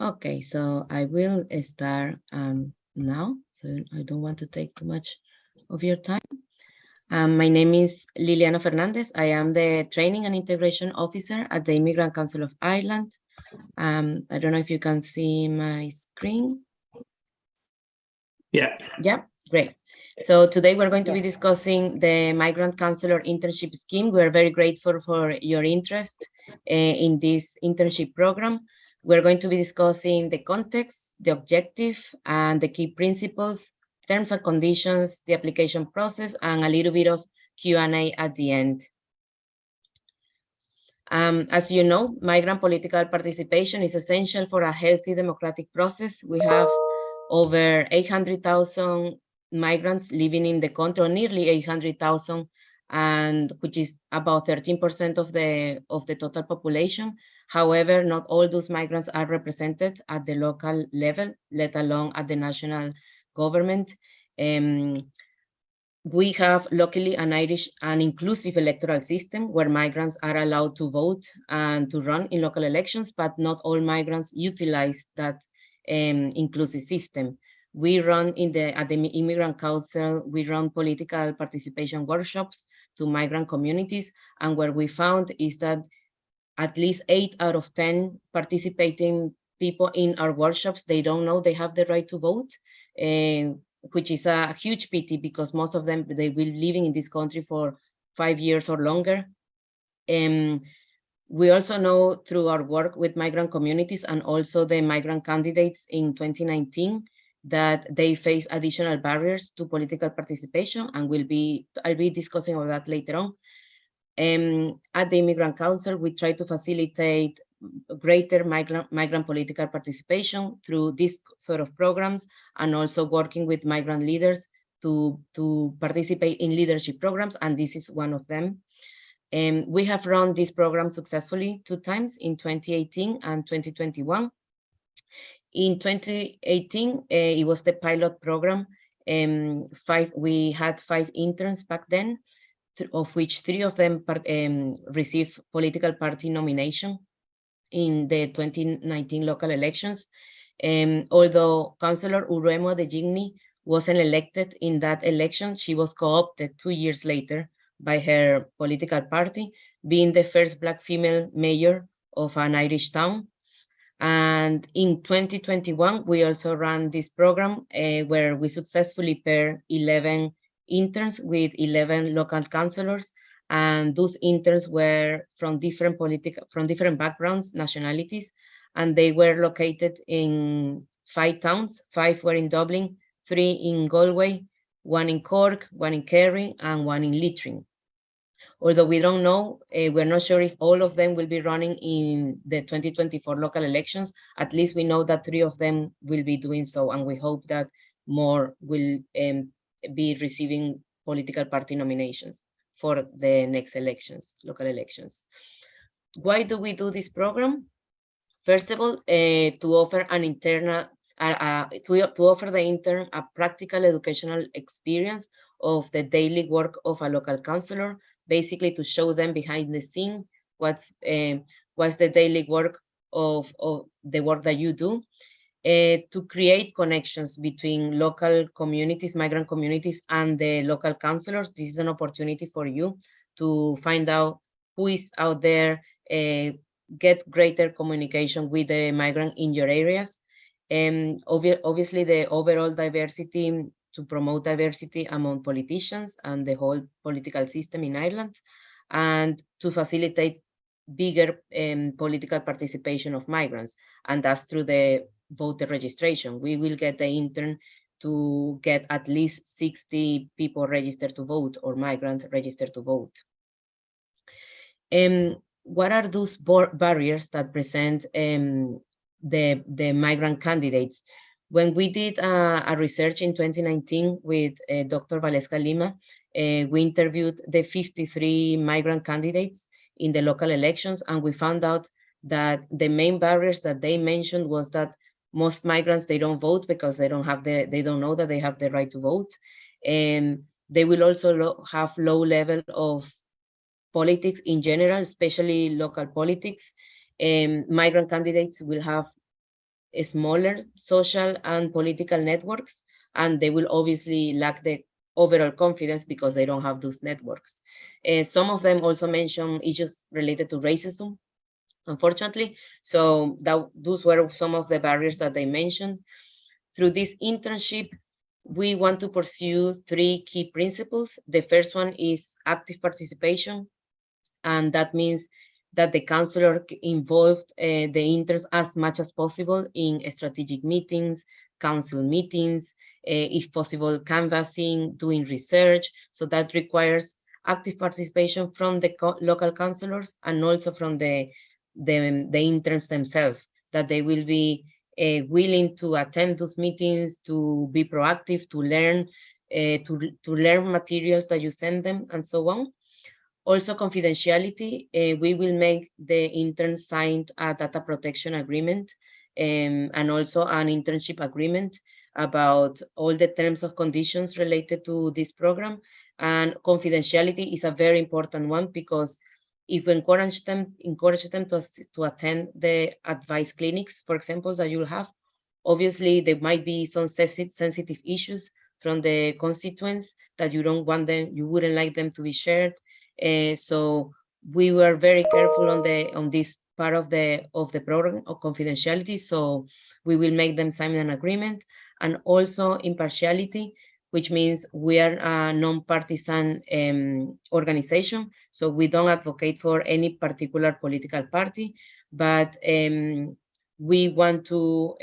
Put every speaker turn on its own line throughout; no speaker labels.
Okay, so I will start now, so I don't want to take too much of your time. My name is Liliana Fernandez. I am the Training and Integration Officer at the Immigrant Council of Ireland. I don't know if you can see my screen.
Yeah.
Yeah, great. So today we're going to be
Yes.
discussing the Migrant Counselor Internship Scheme. We're very grateful for your interest in this internship program. We're going to be discussing the context, the objective, and the key principles, terms and conditions, the application process, and a little bit of Q&A at the end. As you know, migrant political participation is essential for a healthy democratic process. We have over 800,000 migrants living in the country, or nearly 800,000, and which is about 13% of the total population. However, not all those migrants are represented at the local level, let alone at the national government. We have luckily an inclusive electoral system where migrants are allowed to vote and to run in local elections, but not all migrants utilize that inclusive system. We run at the Immigrant Council, we run political participation workshops to migrant communities, and what we found is that at least 8 out of 10 participating people in our workshops, they don't know they have the right to vote, which is a huge pity because most of them, they will be living in this country for 5 years or longer. We also know through our work with migrant communities and also the migrant candidates in 2019 that they face additional barriers to political participation, and I'll be discussing all that later on. At the Immigrant Council, we try to facilitate greater migrant political participation through these sort of programs, and also working with migrant leaders to participate in leadership programs, and this is one of them. We have run this program successfully 2 times, in 2018 and 2021. In 2018, it was the pilot program. We had 5 interns back then, of which 3 of them received political party nomination in the 2019 local elections. Although Councillor Uremo de Gigni wasn't elected in that election, she was co-opted 2 years later by her political party, being the first Black female mayor of an Irish town. And in 2021, we also ran this program where we successfully paired 11 interns with 11 local councillors, and those interns were from different backgrounds, nationalities, and they were located in 5 towns. 5 were in Dublin, 3 in Galway, 1 in Cork, 1 in Kerry, and 1 in Leitrim. Although we don't know, we're not sure if all of them will be running in the 2024 local elections. At least we know that 3 of them will be doing so, and we hope that more will be receiving political party nominations for the next elections, local elections. Why do we do this program? First of all, to offer an internal, to offer the intern a practical educational experience of the daily work of a local councillor, basically to show them behind the scene what's the daily work of the work that you do. To create connections between local communities, migrant communities, and the local councillors. This is an opportunity for you to find out who is out there, get greater communication with the migrant in your areas. Obviously, the overall diversity, to promote diversity among politicians and the whole political system in Ireland, and to facilitate bigger political participation of migrants, and that's through the voter registration. We will get the intern to get at least 60 people registered to vote, or migrants registered to vote. What are those barriers that present the migrant candidates? When we did a research in 2019 with Dr. Valesca Lima, we interviewed the 53 migrant candidates in the local elections, and we found out that the main barriers that they mentioned was that most migrants, they don't vote because they don't know that they have the right to vote. And they will also have low level of politics in general, especially local politics. Migrant candidates will have smaller social and political networks, and they will obviously lack the overall confidence because they don't have those networks. Some of them also mention issues related to racism, unfortunately. So those were some of the barriers that they mentioned. Through this internship, we want to pursue three key principles. The first one is active participation, and that means that the counselor involved the interns as much as possible in strategic meetings, council meetings, if possible, canvassing, doing research. So that requires active participation from the local counselors and also from the interns themselves, that they will be willing to attend those meetings, to be proactive, to learn, to learn materials that you send them, and so on. Also, confidentiality. We will make the interns sign a data protection agreement, and also an internship agreement about all the terms of conditions related to this program. And confidentiality is a very important one, because if we encourage them to attend the advice clinics, for example, that you'll have, obviously there might be some sensitive issues from the constituents that you wouldn't like them to be shared. So we were very careful on this part of the program of confidentiality. So we will make them sign an agreement. And also impartiality, which means we are a non-partisan organization. So we don't advocate for any particular political party, but we want to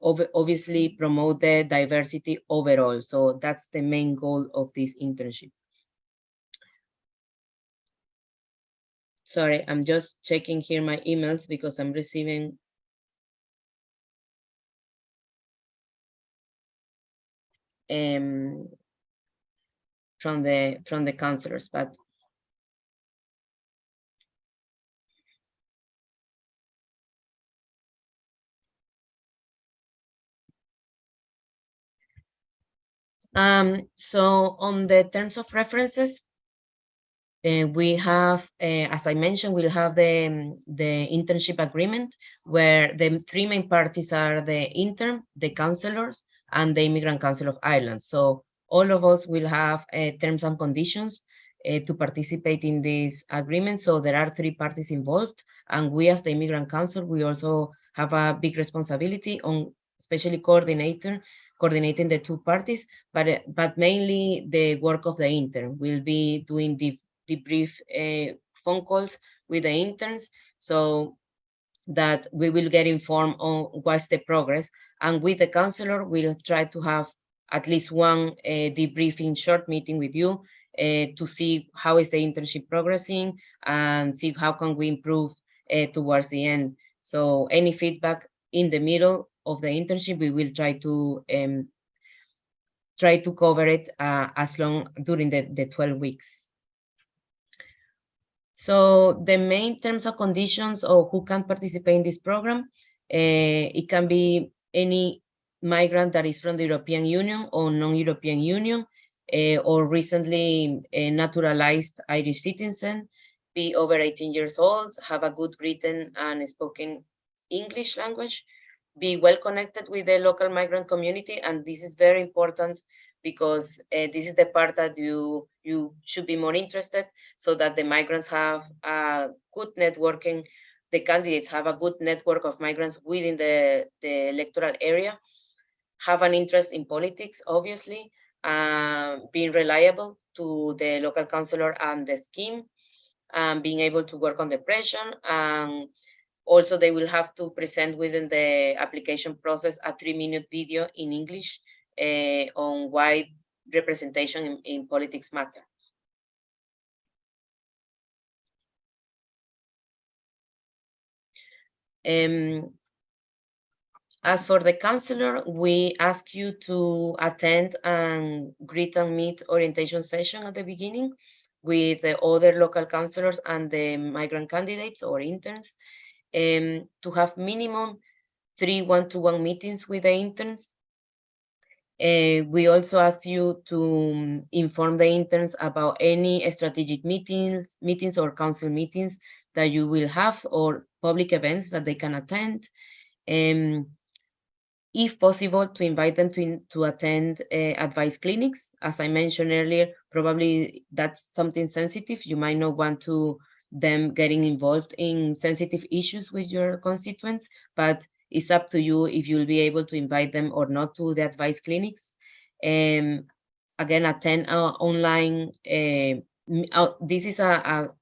obviously promote the diversity overall. So that's the main goal of this internship. Sorry, I'm just checking here my emails because I'm receiving from the counselors, but so on the terms of references, we have, as I mentioned, we'll have the internship agreement, where the three main parties are the intern, the counselors, and the Immigrant Council of Ireland. So all of us will have terms and conditions to participate in this agreement. So there are three parties involved, and we as the Immigrant Council, we also have a big responsibility on especially coordinating the two parties, but mainly the work of the intern will be doing debrief phone calls with the interns, so that we will get informed on what's the progress. And with the counselor, we'll try to have at least one debriefing short meeting with you to see how is the internship progressing and see how can we improve towards the end. So any feedback in the middle of the internship, we will try to cover it as long during the 12 weeks. So the main terms and conditions of who can participate in this program, it can be any migrant that is from the European Union or non-European Union, or recently naturalized Irish citizen, be over 18 years old, have a good written and spoken English language, be well connected with the local migrant community. And this is very important because this is the part that you should be more interested, so that the migrants have a good networking, the candidates have a good network of migrants within the electoral area, have an interest in politics, obviously, being reliable to the local councillor and the scheme, being able to work on depression. Also, they will have to present within the application process a 3-minute video in English on why representation in politics matter. As for the counselor, we ask you to attend and greet and meet orientation session at the beginning with the other local counselors and the migrant candidates or interns, to have minimum 3 one-to-one meetings with the interns. We also ask you to inform the interns about any strategic meetings or council meetings that you will have, or public events that they can attend. if possible, to invite them to attend advice clinics. As I mentioned earlier, probably that's something sensitive. You might not want to them getting involved in sensitive issues with your constituents, but it's up to you if you'll be able to invite them or not to the advice clinics. Again, attend online. This is a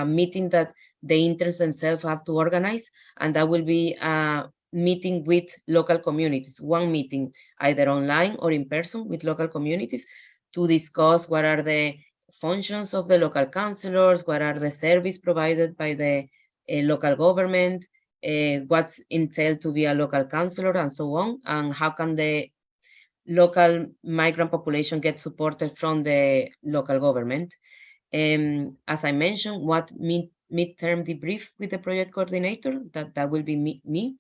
meeting that the interns themselves have to organize, and that will be a meeting with local communities, one meeting either online or in person with local communities to discuss what are the functions of the local councillors, what are the services provided by the local government, what's entailed to be a local councillor, and so on, and how can the local migrant population get supported from the local government. As I mentioned, what midterm debrief with the project coordinator, that will be me,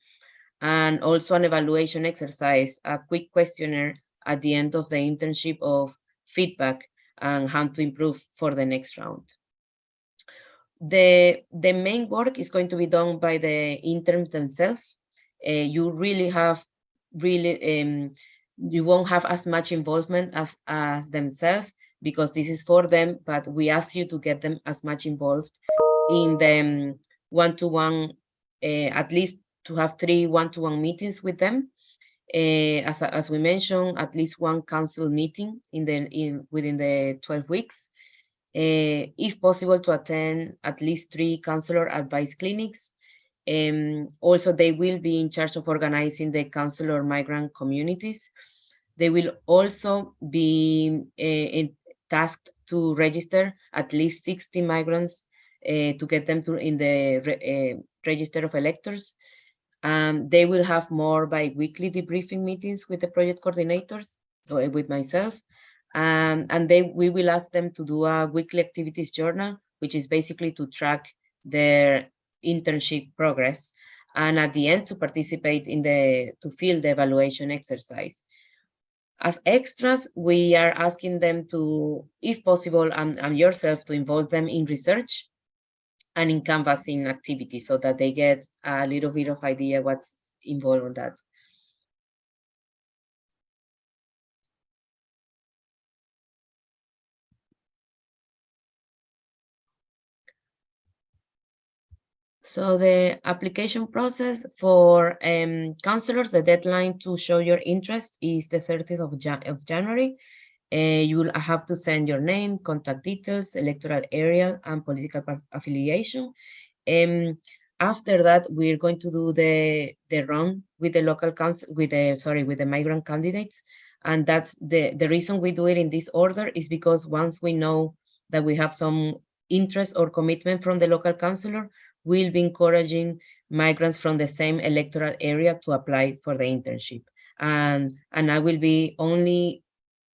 and also an evaluation exercise, a quick questionnaire at the end of the internship of feedback and how to improve for the next round. The main work is going to be done by the interns themselves. You really have you won't have as much involvement as themselves because this is for them, but we ask you to get them as much involved in the one-to-one, at least to have 3 one-to-one meetings with them. As we mentioned, at least 1 council meeting within the 12 weeks. If possible, to attend at least 3 counselor advice clinics. Also, they will be in charge of organizing the counselor migrant communities. They will also be tasked to register at least 60 migrants to get them in the register of electors. They will have more bi-weekly debriefing meetings with the project coordinators or with myself. And we will ask them to do a weekly activities journal, which is basically to track their internship progress. And at the end, to participate to fill the evaluation exercise. As extras, we are asking them to, if possible, and yourself, to involve them in research and in canvassing activities so that they get a little bit of idea what's involved in that. So the application process for counselors, the deadline to show your interest is the 30th of January. You will have to send your name, contact details, electoral area, and political affiliation. After that, we're going to do the run with the local council, with the migrant candidates. And that's the reason we do it in this order is because once we know that we have some interest or commitment from the local councillor, we'll be encouraging migrants from the same electoral area to apply for the internship. And I will be only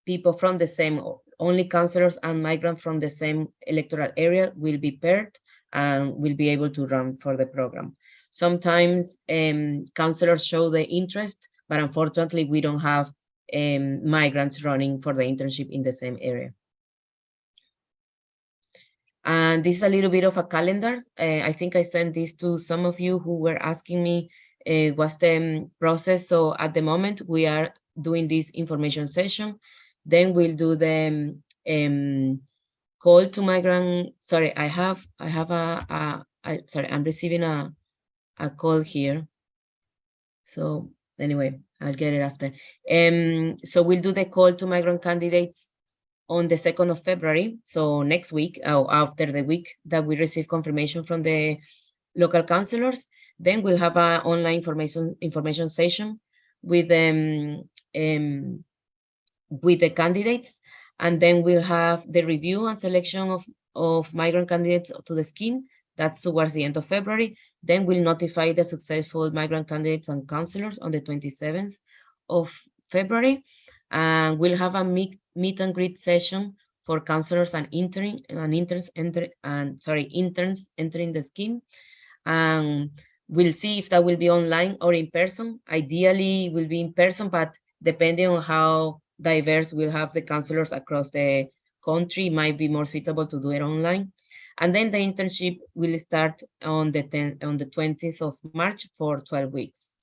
people from the same, only councillors and migrants from the same electoral area will be paired and will be able to run for the program. Sometimes councillors show the interest, but unfortunately we don't have migrants running for the internship in the same area. And this is a little bit of a calendar. I think I sent this to some of you who were asking me what's the process. So at the moment we are doing this information session. Then we'll do the call to migrant. Sorry, I'm receiving a call here. So anyway, I'll get it after. So we'll do the call to migrant candidates on the 2nd of February, so next week, after the week that we receive confirmation from the local councillors. Then we'll have an online information session with the candidates, and then we'll have the review and selection of migrant candidates to the scheme. That's towards the end of February. Then we'll notify the successful migrant candidates and councillors on the 27th of February. And we'll have a meet and greet session for councillors and interns entering the scheme. And we'll see if that will be online or in person. Ideally, it will be in person, but depending on how diverse we'll have the councillors across the country, it might be more suitable to do it online. And then the internship will start on the 20th of March for 12 weeks.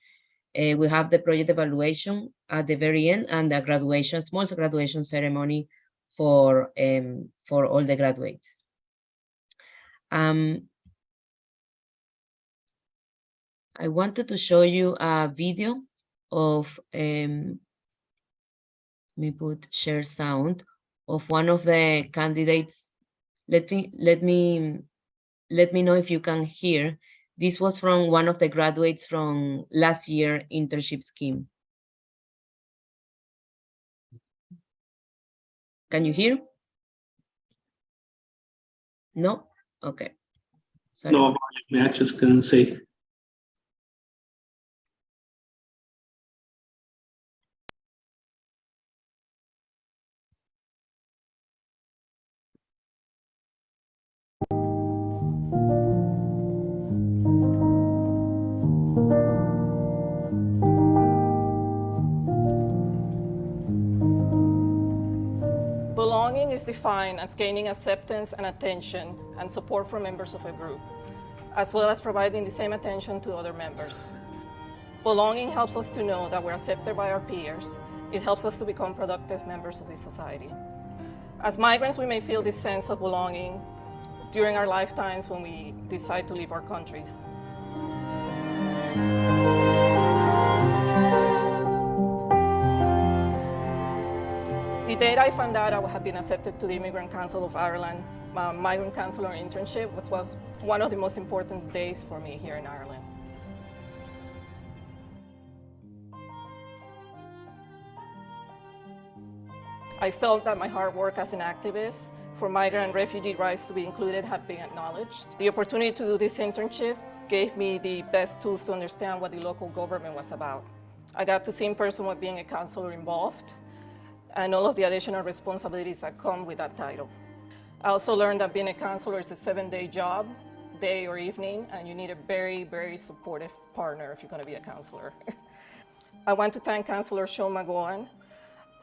We have the project evaluation at the very end and the graduation, small graduation ceremony for all the graduates. I wanted to show you a video of, let me put share sound, of one of the candidates. Let me know if you can hear. This was from one of the graduates from last year internship scheme. Can you hear? No? Okay. Sorry.
No, I just couldn't see.
Belonging is defined as gaining acceptance and attention and support from members of a group, as well as providing the same attention to other members. Belonging helps us to know that we're accepted by our peers. It helps us to become productive members of the society. As migrants, we may feel this sense of belonging during our lifetimes when we decide to leave our countries. The day I found out I had been accepted to the Immigrant Council of Ireland, my migrant counselor internship was one of the most important days for me here in Ireland. I felt that my hard work as an activist for migrant and refugee rights to be included had been acknowledged. The opportunity to do this internship gave me the best tools to understand what the local government was about. I got to see in person what being a counselor involved and all of the additional responsibilities that come with that title. I also learned that being a counselor is a 7-day job, day or evening, and you need a very, very supportive partner if you're going to be a counselor. I want to thank Councillor Sean McGowan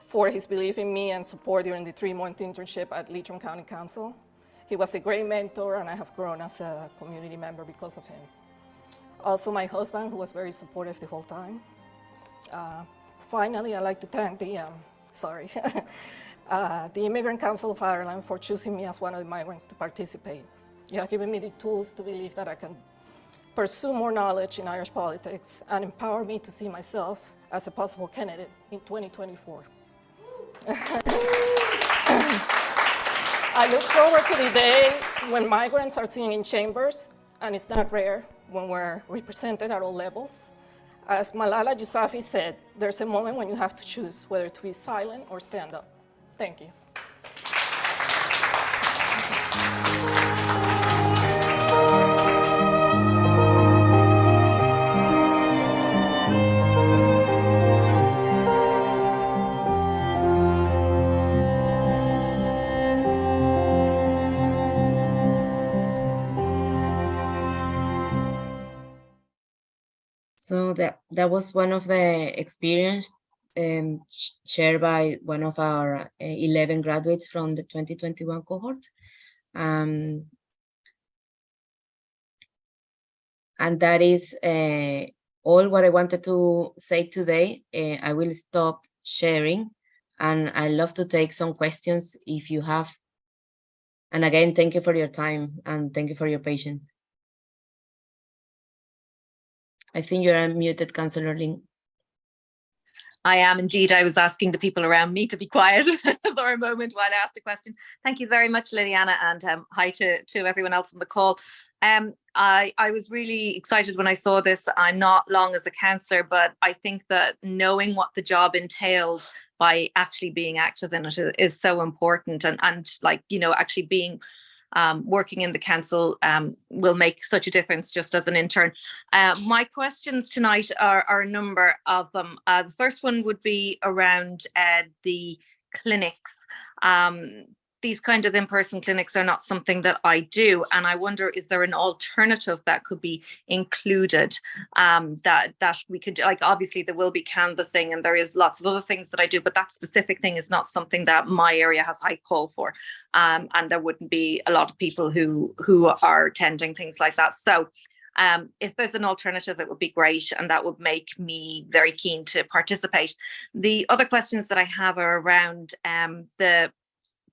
for his belief in me and support during the 3-month internship at Leitrim County Council. He was a great mentor, and I have grown as a community member because of him. Also, my husband, who was very supportive the whole time. Finally, I'd like to thank the Immigrant Council of Ireland for choosing me as one of the migrants to participate. You have given me the tools to believe that I can pursue more knowledge in Irish politics and empower me to see myself as a possible candidate in 2024. I look forward to the day when migrants are seen in chambers, and it's not rare when we're represented at all levels. As Malala Yousafzai said, there's a moment when you have to choose whether to be silent or stand up. Thank you.
So that was one of the experience shared by one of our 11 graduates from the 2021 cohort. And that is all what I wanted to say today. I will stop sharing, and I love to take some questions if you have. And again, thank you for your time and thank you for your patience. I think you're unmuted, Councillor Ling.
I am indeed. I was asking the people around me to be quiet for a moment while I asked a question. Thank you very much, Liliana, and hi to everyone else on the call. I was really excited when I saw this. I'm not long as a councillor, but I think that knowing what the job entails by actually being active in it is so important, and like, you know, actually being working in the council will make such a difference just as an intern. My questions tonight are a number of them. The first one would be around the clinics. These kind of in-person clinics are not something that I do, and I wonder, is there an alternative that could be included that we could, like, obviously there will be canvassing and there is lots of other things that I do, but that specific thing is not something that my area has high call for, and there wouldn't be a lot of people who are attending things like that. So If there's an alternative, it would be great, and that would make me very keen to participate. The other questions that I have are around the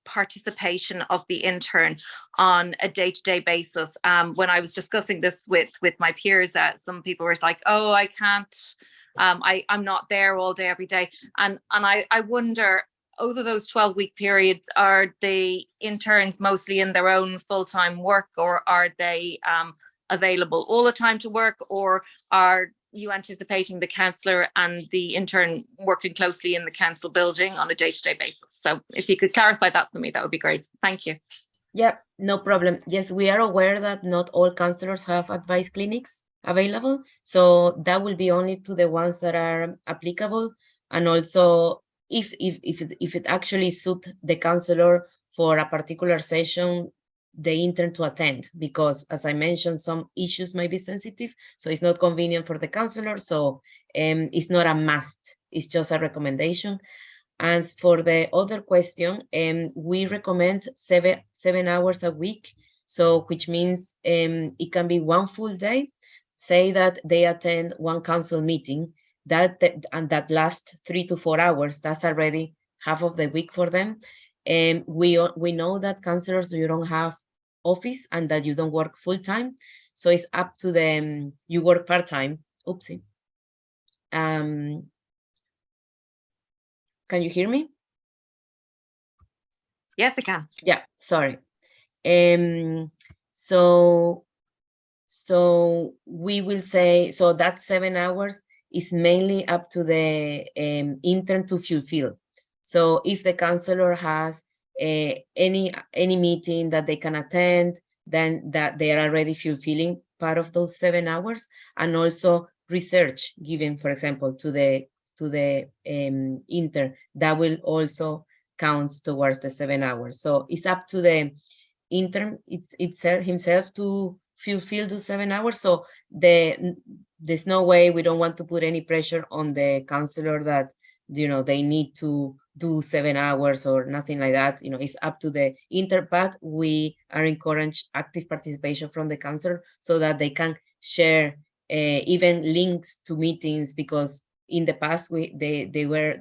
participation of the intern on a day-to-day basis. When I was discussing this with my peers, some people were like, oh, I can't, I'm not there all day every day, and I wonder, over those 12-week periods, are the interns mostly in their own full-time work, or are they available all the time to work, or are you anticipating the councillor and the intern working closely in the council building on a day-to-day basis? So if you could clarify that for me, that would be great. Thank you.
Yeah, no problem. Yes, we are aware that not all councillors have advice clinics available, so that will be only to the ones that are applicable. And also, if it actually suits the councillor for a particular session, the intern to attend, because as I mentioned, some issues might be sensitive, so it's not convenient for the councillor. So it's not a must, it's just a recommendation. And for the other question, we recommend seven hours a week, so which means it can be one full day. Say that they attend one council meeting, and that lasts 3 to 4 hours. That's already half of the week for them. And we know that councillors, you don't have office and that you don't work full-time, so it's up to them. You work part-time. Oopsie. Can you hear me?
Yes, I can.
Yeah, sorry. So we will say, so that 7 hours is mainly up to the intern to fulfill. So if the councillor has any meeting that they can attend, then that they are already fulfilling part of those 7 hours, and also research given, for example, to the intern, that will also counts towards the 7 hours. So it's up to the intern himself to fulfill the 7 hours. So there's no way, we don't want to put any pressure on the councillor that they need to do 7 hours or nothing like that. It's up to the intern, but we are encourage active participation from the councillor so that they can share even links to meetings, because in the past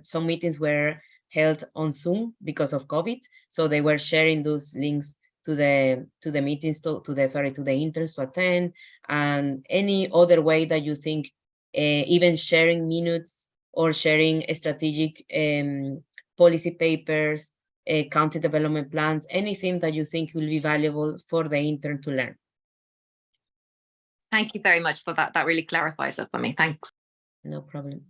some meetings were held on Zoom because of COVID, so they were sharing those links to the meetings, to the interns to attend, and any other way that you think, even sharing minutes or sharing strategic policy papers, county development plans, anything that you think will be valuable for the intern to learn.
Thank you very much for that. That really clarifies it for me. Thanks.
No problem.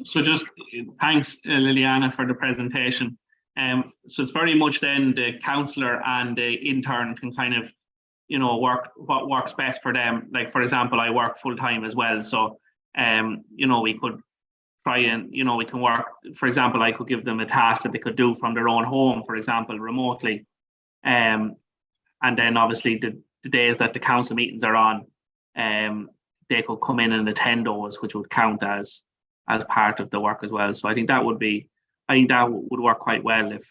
So just thanks, Liliana, for the presentation. So it's very much then the councillor and the intern can kind of, work what works best for them. Like, for example, I work full time as well. So, we could try and, we can work, for example, I could give them a task that they could do from their own home, for example, remotely. And then obviously the days that the council meetings are on, they could come in and attend those, which would count as part of the work as well. So I think that would work quite well if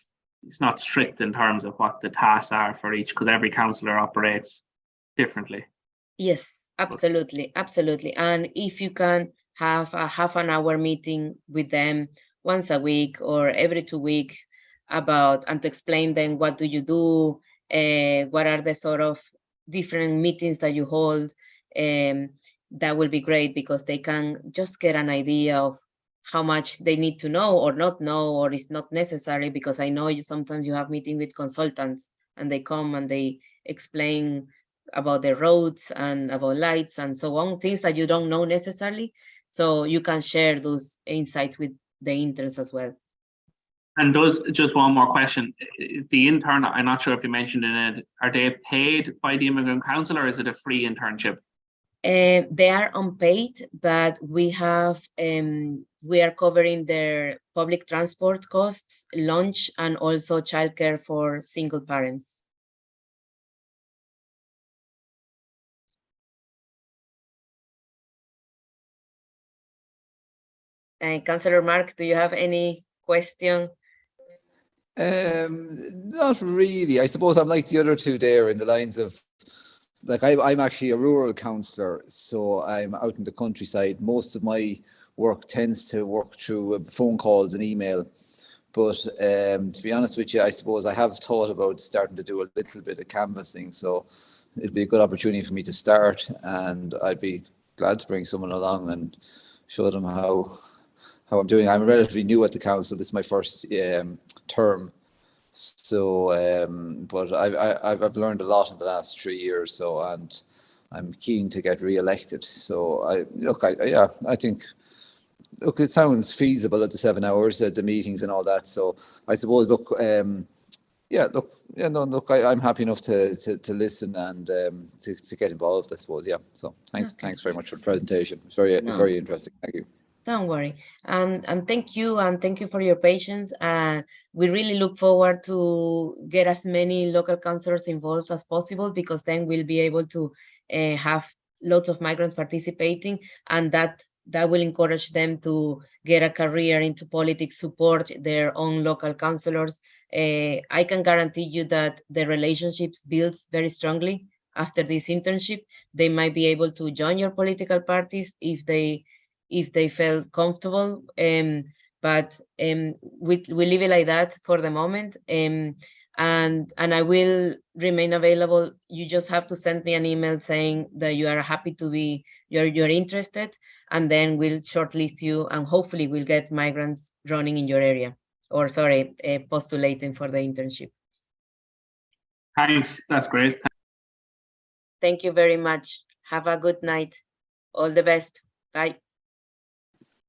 it's not strict in terms of what the tasks are for each, because every councillor operates differently.
Yes, absolutely. And if you can have a half an hour meeting with them once a week or every 2 weeks and to explain them what do you do, what are the sort of different meetings that you hold, that will be great, because they can just get an idea of how much they need to know or not know, or it's not necessary, because I know sometimes you have meeting with consultants and they come and they explain about the roads and about lights and so on, things that you don't know necessarily. So you can share those insights with the interns as well.
And just one more question. The intern, I'm not sure if you mentioned it, are they paid by the Immigrant Council, or is it a free internship?
They are unpaid, but we are covering their public transport costs, lunch, and also childcare for single parents. Councillor Mark, do you have any question?
Not really. I suppose I'm like the other two there in the lines of like I'm actually a rural councillor, so I'm out in the countryside. Most of my work tends to work through phone calls and email. But to be honest with you, I suppose I have thought about starting to do a little bit of canvassing. So it'd be a good opportunity for me to start, and I'd be glad to bring someone along and show them how I'm doing. I'm relatively new at the council. This is my first term. So, but I've learned a lot in the last 3 years. So, and I'm keen to get re-elected. So I think, look, it sounds feasible at the 7 hours, the meetings and all that. So I suppose, I'm happy enough to listen and to get involved, I suppose. Yeah. So thanks very much for the presentation. It's very interesting. Thank you.
Don't worry. And thank you for your patience. We really look forward to get as many local councillors involved as possible, because then we'll be able to have lots of migrants participating, and that will encourage them to get a career into politics, support their own local councillors. I can guarantee you that the relationships builds very strongly after this internship. They might be able to join your political parties if they felt comfortable. But we leave it like that for the moment. And I will remain available. You just have to send me an email saying that you are happy to be, you're interested, and then we'll shortlist you, and hopefully we'll get migrants running in your area, or postulating for the internship.
Thanks, that's great.
Thank you very much. Have a good night. All the best. Bye.